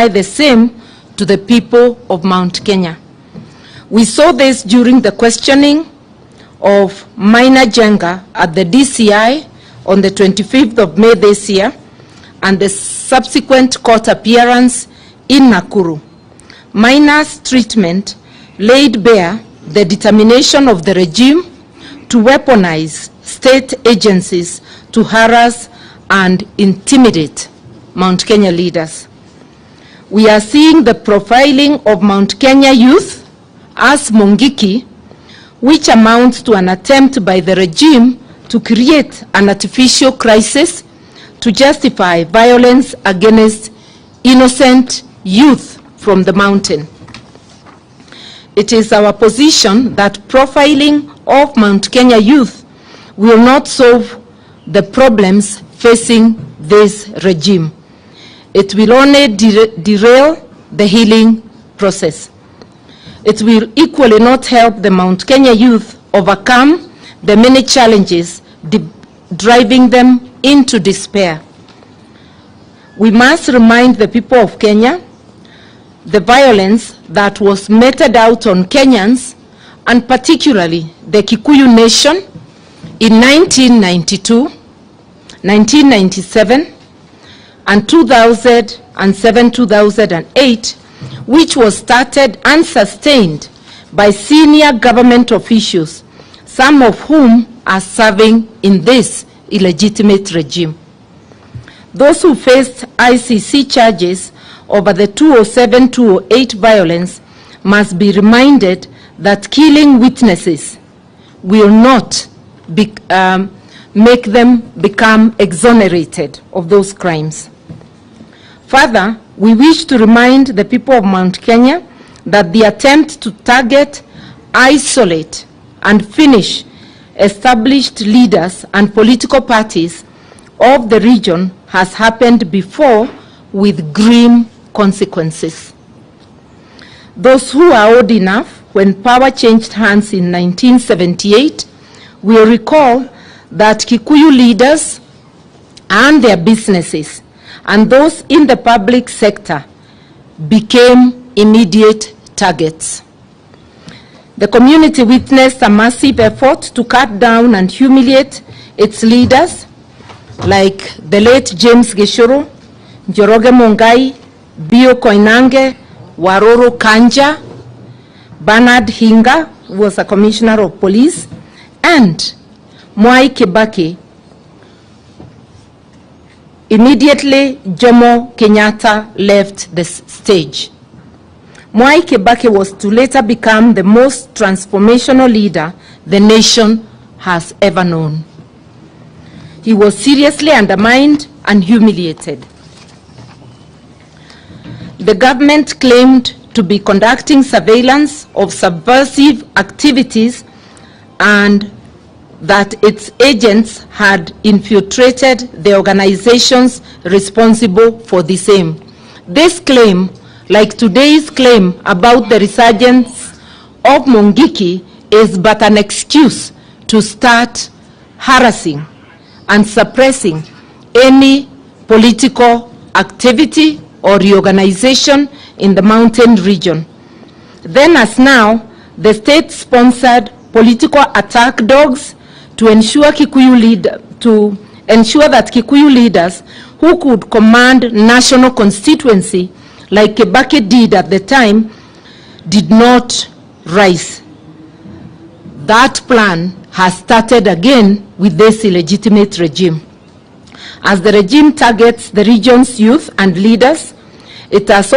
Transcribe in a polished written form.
the same to the people of Mount Kenya. We saw this during the questioning of Minor Jenga at the DCI on the 25th of May this year, and the subsequent court appearance in Nakuru. Minor's treatment laid bare the determination of the regime to weaponize state agencies to harass and intimidate Mount Kenya leaders. We are seeing the profiling of Mount Kenya youth as Mungiki, which amounts to an attempt by the regime to create an artificial crisis to justify violence against innocent youth from the mountain. It is our position that profiling of Mount Kenya youth will not solve the problems facing this regime. It will only derail the healing process. It will equally not help the Mount Kenya youth overcome the many challenges driving them into despair. We must remind the people of Kenya the violence that was meted out on Kenyans, and particularly the Kikuyu nation, in 1992, 1997, and 2007-2008, which was started and sustained by senior government officials, some of whom are serving in this illegitimate regime. Those who faced ICC charges over the 2007-2008 violence must be reminded that killing witnesses will not make them become exonerated of those crimes. Further, we wish to remind the people of Mount Kenya that the attempt to target, isolate, and finish established leaders and political parties of the region has happened before with grim consequences. Those who are old enough when power changed hands in 1978 will recall that Kikuyu leaders and their businesses and those in the public sector became immediate targets. The community witnessed a massive effort to cut down and humiliate its leaders, like the late James Gishuru, Njoroge Mongai, Bio Koinange, Waroro Kanja, Bernard Hinga, who was a commissioner of police, and Mwai Kibaki. Immediately, Jomo Kenyatta left the stage. Mwai Kibaki was to later become the most transformational leader the nation has ever known. He was seriously undermined and humiliated. The government claimed to be conducting surveillance of subversive activities and that its agents had infiltrated the organizations responsible for the same. This claim, like today's claim about the resurgence of Mungiki, is but an excuse to start harassing and suppressing any political activity or reorganization in the mountain region. Then as now, the state-sponsored political attack dogs to ensure that Kikuyu leaders who could command national constituency, like Kibaki did at the time, did not rise. That plan has started again with this illegitimate regime. As the regime targets the region's youth and leaders, it has